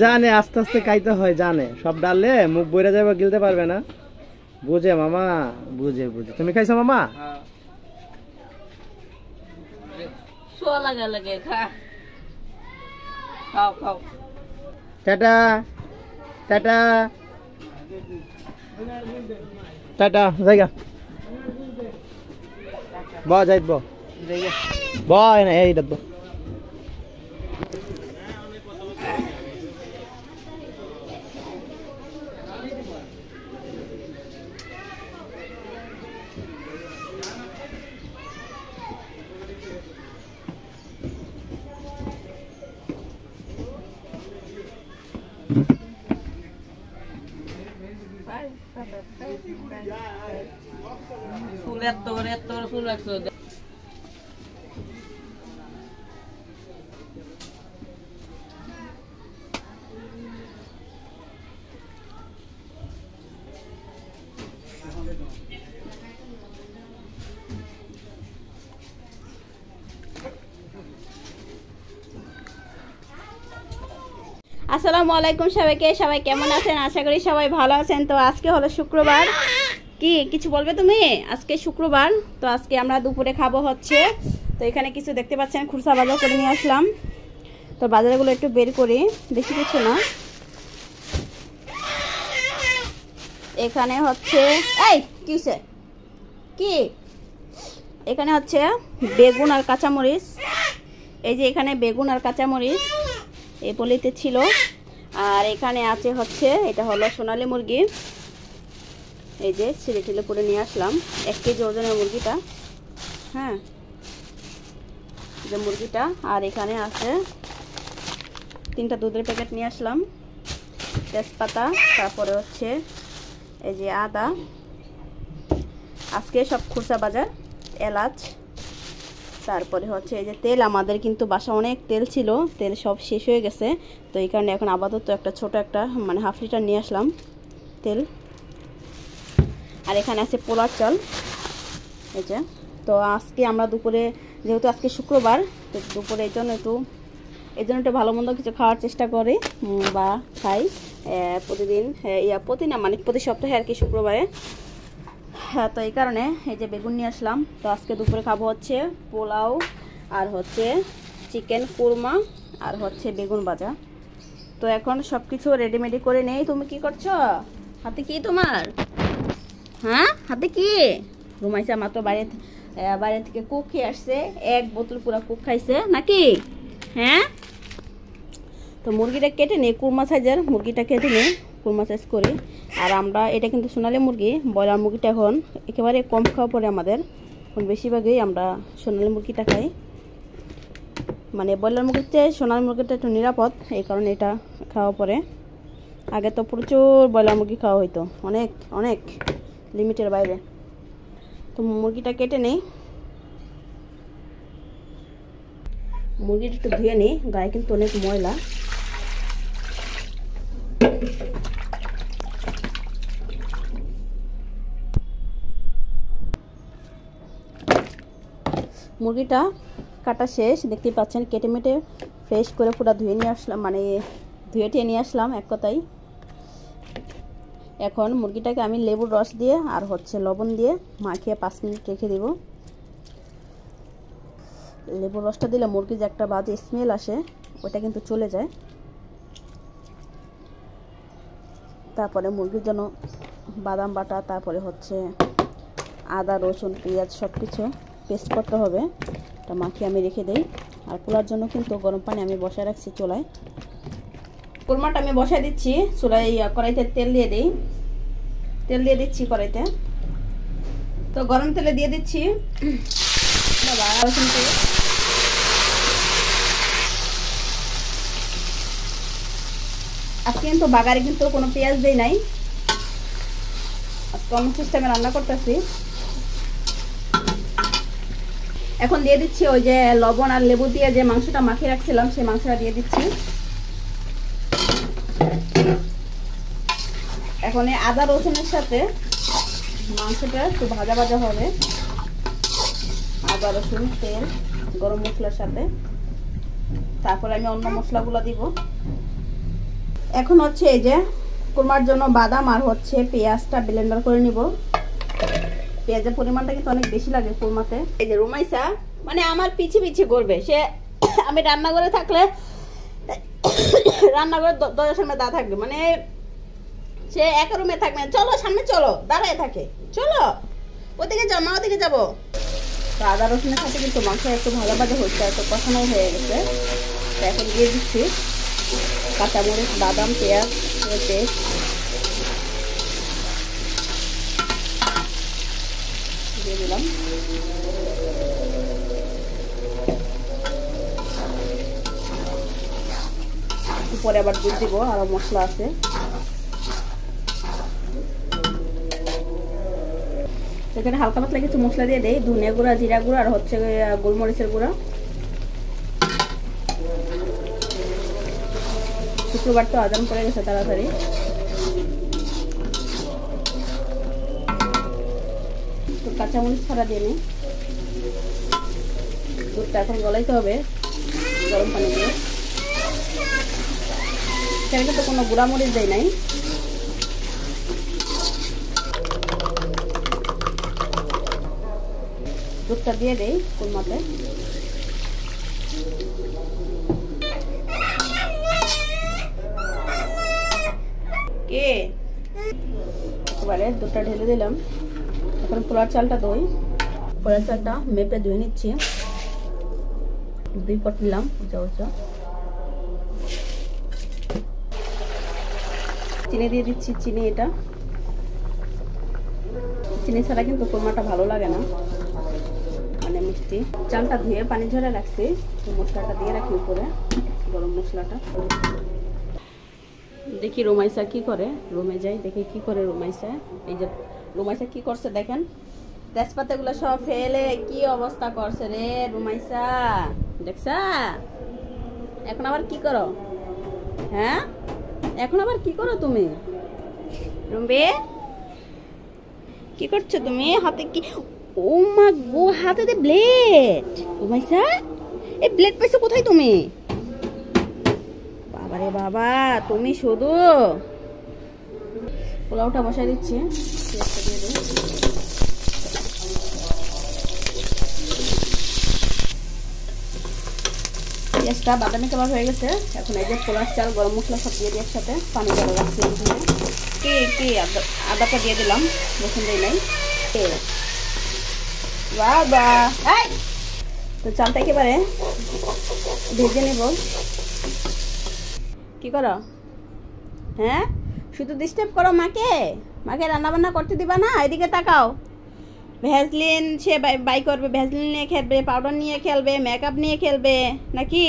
জানে আস্তে আস্তে খাইতে হয়, জানে সব ডাললে মুখ বইরা যাবে, গিলতে পারবে না। বুঝে মামা, বুঝে বুঝে। তুমি খাইছো মামা? টাটা টাটা টাটা, জায়গা ব যাইব বয় না এই ডাব। আসসালামু আলাইকুম সবাইকে, সবাই কেমন আছেন? আশা করি সবাই ভালো আছেন। তো আজকে হলো শুক্রবার। কি কিছু বলবে তুমি? আজকে শুক্রবার, তো আজকে আমরা দুপুরে খাবো হচ্ছে, তো এখানে কিছু দেখতে পাচ্ছেন খুরসা বাজার করে নিয়ে আসলাম। তো বাজারগুলো একটু বের করি, বেশি কিছু না। এখানে হচ্ছে এই কিসে কি, এখানে হচ্ছে বেগুন আর কাঁচামরিচ। এই যে এখানে বেগুন আর কাঁচামরিচ এই পলিতে ছিল। আর এখানে আছে হচ্ছে, এটা হলো সোনালী মুরগি। এই যে ছিঁড়ে টিলে করে নিয়ে আসলাম, 1 কেজি ওজনের মুরগিটা। হ্যাঁ, যে মুরগিটা। আর এখানে আছে 3টা দুধের প্যাকেট নিয়ে আসলাম, তেজপাতা, তারপরে হচ্ছে এই যে আদা। আজকে সব খুরসা বাজার, এলাচ, তারপরে হচ্ছে এই যে তেল। আমাদের কিন্তু বাসা অনেক তেল ছিল, তেল সব শেষ হয়ে গেছে। তো এই কারণে এখন আপাতত একটা ছোট একটা মানে হাফ লিটার নিয়ে আসলাম তেল। আর এখানে আছে পোলার চাল, এই যে। তো আজকে আমরা দুপুরে, যেহেতু আজকে শুক্রবার, তো দুপুরে এই জন্য একটু ভালো মন্দ কিছু খাওয়ার চেষ্টা করি বা খাই প্রতিদিন, প্রতি না মানে প্রতি সপ্তাহে আর কি, শুক্রবারে। হ্যাঁ, তো এই কারণে এই যে বেগুন নিয়ে আসলাম। তো আজকে দুপুরে খাবো হচ্ছে পোলাও, আর হচ্ছে চিকেন কুরমা, আর হচ্ছে বেগুন ভাজা। তো এখন সব কিছু রেডিমেডি করে নেই। তুমি কি করছো? হাতে কি তোমার? হ্যাঁ, হাতে কি? ঘুমাইছে মাত্র, বাইরে থেকে কুক খেয়ে আসছে, 1 বোতল পুরা কুক খাইছে নাকি? হ্যাঁ, তো মুরগিটা কেটে নেই, কুরমা সাইজের মুরগিটা কেটে নেই, কুরমা সাইজ করে। আর আমরা, এটা কিন্তু সোনালী মুরগি, ব্রয়লার মুরগিটা এখন একেবারে কম খাওয়া পড়ে আমাদের। এখন বেশিরভাগই আমরা সোনালী মুরগিটা খাই, মানে ব্রয়লার মুরগির চেয়ে সোনালী মুরগিটা একটু নিরাপদ, এই কারণে এটা খাওয়া পড়ে। আগে তো প্রচুর ব্রয়লার মুরগি খাওয়া হইতো, অনেক অনেক লিমিটের বাইরে। তো মুরগিটা কেটে নেই, মুরগিটা একটু ধুয়ে নিই, গায়ে কিন্তু অনেক ময়লা। মুরগিটা কাটা শেষ, দেখতে পাচ্ছেন, কেটে মেটে ফ্রেশ করে পুরো ধুয়ে নিয়ে আসলাম, মানে ধুয়ে টিয়ে নিয়ে আসলাম এক কথায়। এখন মুরগিটাকে আমি লেবুর রস দিয়ে আর হচ্ছে লবণ দিয়ে মাখিয়ে 5 মিনিট রেখে দিব। লেবুর রসটা দিলে মুরগির যে একটা বাজে স্মেল আসে, ওটা কিন্তু চলে যায়। তারপরে মুরগির জন্য বাদাম বাটা, তারপরে হচ্ছে আদা রসুন পেঁয়াজ সব কিছু পেস্ট করতে হবে, এটা মাখিয়ে আমি রেখে দেই। আর পোলার জন্য কিন্তু গরম পানি আমি বসায় রাখছি চুলায়। কুরমাটা আমি বসায় দিচ্ছি চুলায়, কড়াইতে তেল দিয়ে দিই, তেল দিয়ে দিচ্ছি কড়াইতে। তো গরম তেলে দিয়ে দিচ্ছি বাবা রসুন পেঁয়াজ। আজকে কিন্তু বাগারে কিন্তু কোনো পেঁয়াজ দেই নাই, আজকে অন্য সিস্টেমে রান্না করতেছি। এখন দিয়ে দিচ্ছি ওই যে লবণ আর লেবু দিয়ে যে মাংসটা মাখিয়ে রাখছিলাম, সেই মাংসটা দিয়ে দিচ্ছি। এখন এই আদা রসুনের সাথে মাংসটা একটু ভাজা ভাজা হবে, আদা রসুন তেল গরম মশলার সাথে। তারপরে আমি অন্য মশলাগুলো দিব। এখন হচ্ছে এই যে কুরমার জন্য বাদাম আর হচ্ছে পেঁয়াজটা ব্লেন্ডার করে নিব। পেঁয়াজের পরিমাণটা কিন্তু অনেক বেশি লাগে কুরমাতে। এই যে রুমাইসা মানে আমার পিছে পিছে করবে, সে আমি রান্নাঘরে থাকলে রান্নাঘরে দরজার সামনে দাঁড়া থাকবে, মানে সে এক রুমে থাকবে না, চলো সামনে চলো দাঁড়ায় থাকে, চলো ওদিকে যাও মা ওদিকে যাবো। তো আদা রসুনের সাথে কিন্তু মাংস একটু ভালো ভাজা হচ্ছে, একটু কষানো হয়ে গেছে। তো এখন দিয়ে দিচ্ছি কাঁচামরিচ, বাদাম, পেঁয়াজ পেস্ট দিয়ে দিলাম। পরে আবার দুধ দিব, আরো মশলা আছে। এখানে হালকা পাতলা কিছু মশলা দিয়ে দেই, ধনে গুঁড়া, জিরা গুঁড়া আর হচ্ছে গোলমরিচের গুঁড়া। শুক্রবার তো আজান পড়ে গেছে তাড়াতাড়ি। তো কাঁচামরিচ ছাড়া দিয়ে নিই। দুধটা এখন গলাইতে হবে গরম পানি দিয়ে। সেখানে তো কোনো গুঁড়া মরিচ দেয় নাই। দুধটা দিয়ে দেই কুরমাতে। কে এবারে দুধটা ঢেলে দিলাম। এখন পোলার চালটা দই, পোলার চালটা মেপে ধুয়ে নিচ্ছি। 2 পট নিলাম উঁচা উঁচা। চিনি দিয়ে দিচ্ছি, চিনি এটা চিনি ছাড়া কিন্তু কুরমাটা ভালো লাগে না, মানে মিষ্টি। চালটা ধুয়ে পানি ঝরে রাখছি, মশলাটা দিয়ে রাখি উপরে, গরম মশলাটা। দেখি রুমাইসা কি করে, রুমে যাই দেখি কি করে রুমাইসা। এই যে রুমাইসা কি করছে দেখেন, তেজপাতাগুলো সব ফেলে কি অবস্থা করছে রে রুমাইসা, দেখছা? এখন আবার কি করো? হ্যাঁ এখন আবার কি করো তুমি? রুমবে কি করছো তুমি? হাতে কি? ও মা গো, হাতে দে ব্লেড। রুমাইসা এই ব্লেড পাইছো কোথায় তুমি? বাবারে বাবা, তুমি শুধু। পোলাওটা বসাই দিচ্ছি, পেঁয়াজটা দিয়ে দিই। পেঁয়াজটা বাদামি কালার হয়ে গেছে। এখন এই যে পোলার চাল, গরম মশলা সব দিয়ে দিই একসাথে, পানি জল রাখছি। কি আদাটা দিয়ে দিলাম, রসুন দিই নাই। বাবা তো চালটা একেবারে ভেজে নেব। কি করো? হ্যাঁ শুধু ডিস্টার্ব করো মাকে, মাকে রান্না বান্না করতে দিবা না। এদিকে তাকাও, ভ্যাসলিন সে বাই করবে, ভ্যাসলিন নিয়ে খেলবে, পাউডার নিয়ে খেলবে, মেকআপ নিয়ে খেলবে নাকি?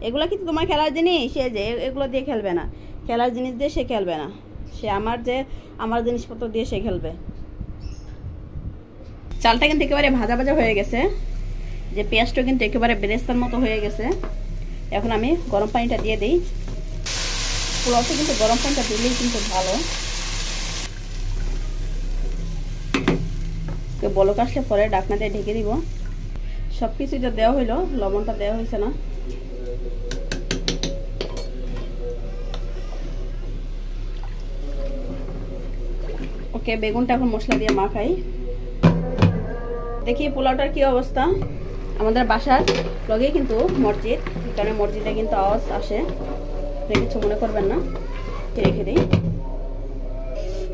এগুলো কিন্তু তোমার খেলার জিনিস, সে যে এগুলো দিয়ে খেলবে না, খেলার জিনিস দিয়ে সে খেলবে না। সে আমার জিনিসপত্র দিয়ে সে খেলবে। চালটা কিন্তু একেবারে ভাজা ভাজা হয়ে গেছে, যে পেঁয়াজটা কিন্তু একেবারে বেরেস্তার মতো হয়ে গেছে। এখন আমি গরম পানিটা দিয়ে দিই। পোলাওতে কিন্তু গরম পানিটা দিলেই কিন্তু ভালো। বলক আসলে পরে ঢাকনা দিয়ে ঢেকে দিব। সব কিছুই তো দেওয়া হইলো, লবণটা দেওয়া হয়েছে না। ওকে, বেগুনটা এখন মশলা দিয়ে মাখাই। দেখি পোলাওটার কি অবস্থা। আমাদের বাসার লগেই কিন্তু মসজিদ, কারণ মসজিদে কিন্তু আওয়াজ আসে, কিছু মনে করবেন না, রেখে দিই।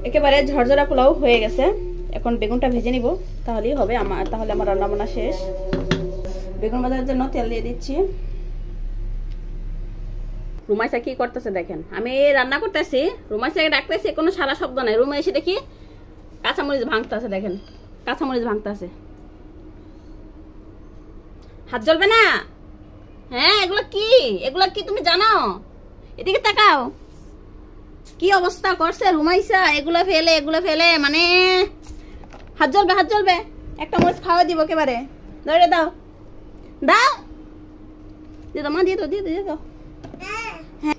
একেবারে ঝরঝরা পোলাও হয়ে গেছে। এখন বেগুনটা ভেজে নিব, তাহলেই হবে তাহলে আমার রান্না বান্না শেষ। বেগুন ভাজার জন্য তেল দিয়ে দিচ্ছি। রুমাইসা কি করতেছে দেখেন, আমি রান্না করতেছি, রুমাইসাকে ডাকতেছি, কোনো সারা শব্দ নাই। রুমে এসে দেখি কাঁচামরিচ ভাঙতেছে, দেখেন কাঁচামরিচ ভাঙতেছে। হাত জ্বলবে না? হ্যাঁ এগুলো কি তুমি জানো? এদিকে তাকাও, কি অবস্থা করছে রুমাইসা। এগুলো ফেলে মানে হাত জ্বলবে। একটা মরিচ খাওয়া দিব একেবারে, ধরে দাও দিয়ে দাও মা, দিয়ে দাও। হ্যাঁ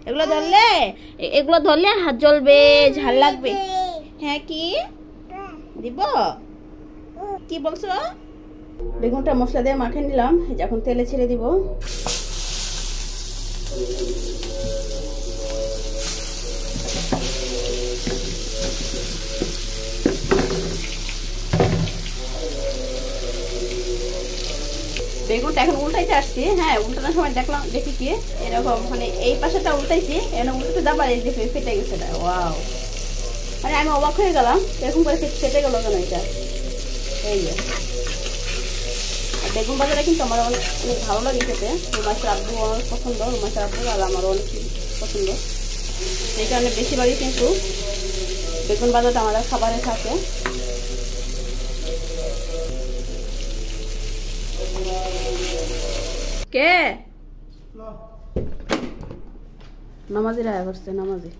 এগুলো ধরলে হাত জ্বলবে, ঝাল লাগবে। হ্যাঁ কি দিব? কি বলছো? বেগুনটা মশলা দিয়ে মাখে নিলাম, এখন তেলে ছেড়ে দিব। বেগুনটা এখন উল্টাইতে আসছি। হ্যাঁ, উল্টানোর সময় দেখি কি এরকম মানে এই পাশেটা উল্টাইছি, এরকম উল্টাতে যাবার এই যে ফেটে গেছে। ওয়াও, মানে আমি অবাক হয়ে গেলাম এরকম করে ফেটে গেল কেন এটা। এই যে বেগুন ভাজাটা কিন্তু আমার অনেক ভালো লাগে খেতে। রুমাইশের আব্বু অনেক পছন্দ, রুমাইশের আব্বু আর আমার অনেক পছন্দ। সেই কারণে বেশিরভাগই কিন্তু বেগুন ভাজাটা আমাদের খাবারে থাকে। কে নামাজিরা করছে? নামাজি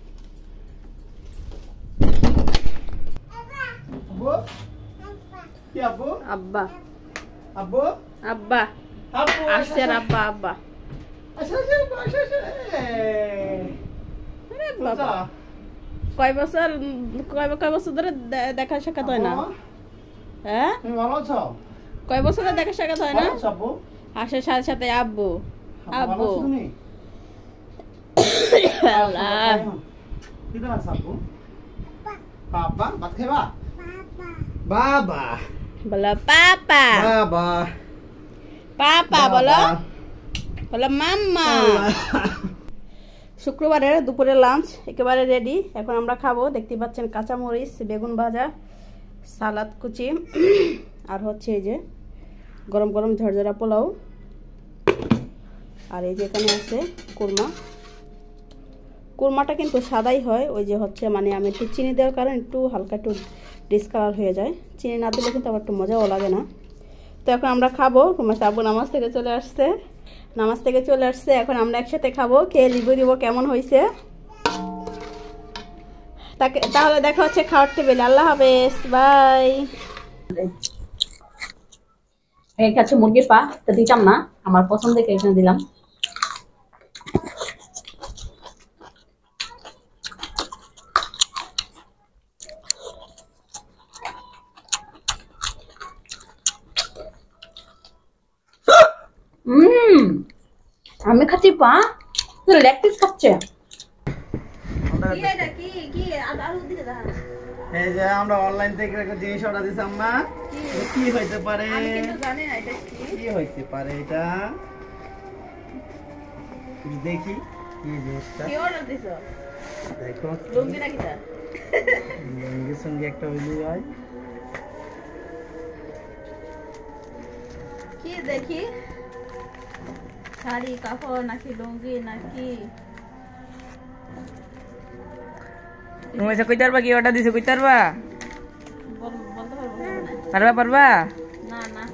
আব্বা আব্বু আব্বা আসছে আর আব্বা আব্বা। আরে বাবা, কয় বছর ধরে দেখা সাক্ষাৎ হয় না? হ্যাঁ, ভালো আছো? কয় বছর ধরে দেখা সাক্ষাৎ হয় না? আসার সাথে সাথে আব্বু আব্বু। বাবা ভাত খাইবা? বাবা বলো পাপা, বাবা পাপা বলো, বলো মাম্মা। শুক্রবারের দুপুরের লাঞ্চ একেবারে রেডি। এখন আমরা খাবো। দেখতে পাচ্ছেন কাঁচামরিচ, বেগুন ভাজা, সালাদ কুচি, আর হচ্ছে এই যে গরম গরম ঝরঝরা পোলাও, আর এই যে এখানে আছে কুরমা। কুরমাটা কিন্তু সাদাই হয়, ওই যে হচ্ছে মানে আমি একটু চিনি দেওয়ার কারণে একটু হালকা একটু ডিসকালার হয়ে যায়। চিনি না দিলে কিন্তু আবার একটু মজাও লাগে না। তো এখন আমরা খাবো। তোমার আব্বু নামাজ থেকে চলে আসছে, এখন আমরা একসাথে খাবো, খেয়ে রিভিউ দিব কেমন হয়েছে। তাহলে দেখা হচ্ছে খাওয়ার টেবিলে। আল্লাহ হাফেজ, বাই। এটা হচ্ছে মুরগির পা, তো দিতাম না, আমার পছন্দের এখানে দিলাম। আমি খাচ্ছি পা, তোর লেগ পিস খাচ্ছে। এই যে আমরা অনলাইন থেকে একটা জিনিস অর্ডার দিছি আম্মা। কি হইতে পারে? আমি কিন্তু জানি না এটা কি হইতে পারে এটা। দেখি কি জিনিসটা। কি অর্ডার দিছো? দেখো লুঙ্গি নাকি তা? লুঙ্গির সঙ্গে একটা উইলি হয়। কি দেখি, শাড়ি কাপড় নাকি লুঙ্গি নাকি? তুমি কইতে পারবা কি অর্ডার দিছো? কইতে পারবা? বলতে পারবো না। পারবা? না না,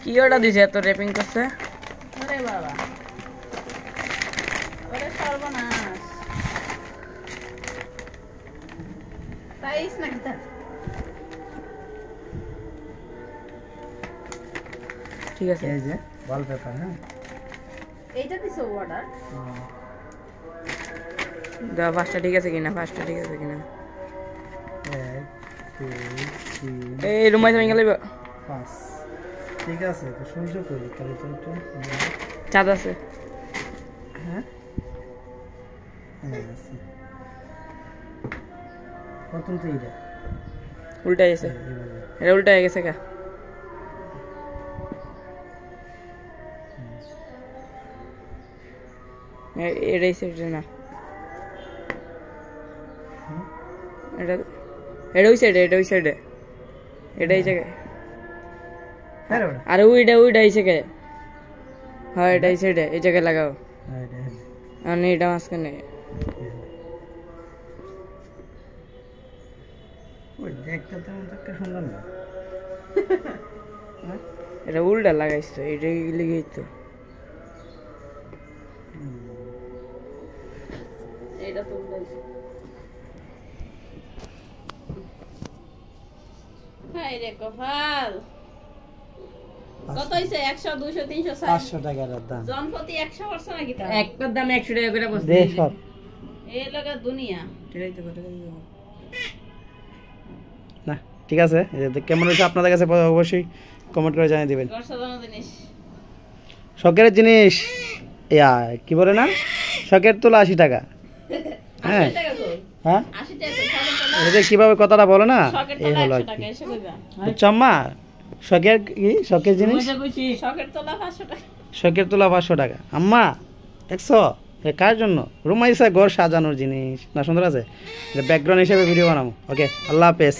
কি অর্ডার দিছে এত র্যাপিং করছে? ওরে বাবা, ওরে সর্বনাশ। প্রাইস নাকি তা? ঠিক আছে, এই যে ওয়ালপেপার। হ্যাঁ, এইটা দিছো অর্ডার? দাও ফার্স্টটা ঠিক আছে কিনা, ফার্স্টটা ঠিক আছে কিনা। 1 2 3 এই রুমাই তুমি গেলে 5 ঠিক আছে। তো সহ্য করি তাহলে তো একটু চাঁদ আছে। হ্যাঁ আছে। প্রথম তো এইটা উল্টা গেছে, এটা উল্টা হয়ে গেছে কা। এটাই সেটা না, এটা এটা ওই সাইডে, এটা ওই সাইডে, এটা এই জায়গায়। আরে ওইটা এই জায়গায়। হ্যাঁ এটা এই সাইডে, এই জায়গায় লাগাও। আর এটা মাঝখানে। দেখতে তেমন একটা সুন্দর না। এটা উল্টা লাগাইছো, এটা লিগেই তো। এটা তো উল্টাইছে। হাই রে কপাল। কত হইছে? 100 200 300 500 টাকার দাম। জনপতি 100 করছ নাকি তা? একটার দাম 100 টাকা করে বসে। দে সব। এই লাগা দুনিয়া। এটাই তো কথা। না ঠিক আছে, কেমন হয়েছে আপনাদের কাছে অবশ্যই কমেন্ট করে জানিয়ে দিবেন। সাজানো জিনিস, শখের জিনিস, ইয়া কি বলে না, শখের তোলা 80 টাকা। হ্যাঁ 80 টাকা কই? হ্যাঁ 80 টাকা কই? এটা কিভাবে কথাটা বলে না, শখের এই তোলা হলো 100 টাকা এসে কইবা। বুঝছো আম্মা? শখের কি শখের জিনিস শখের তোলা 500 টাকা আম্মা দেখছো কার জন্য রুমাইসা ঘর সাজানোর জিনিস না সুন্দর আছে ব্যাকগ্রাউন্ড হিসেবে ভিডিও বানাবো ওকে আল্লাহ হাফেজ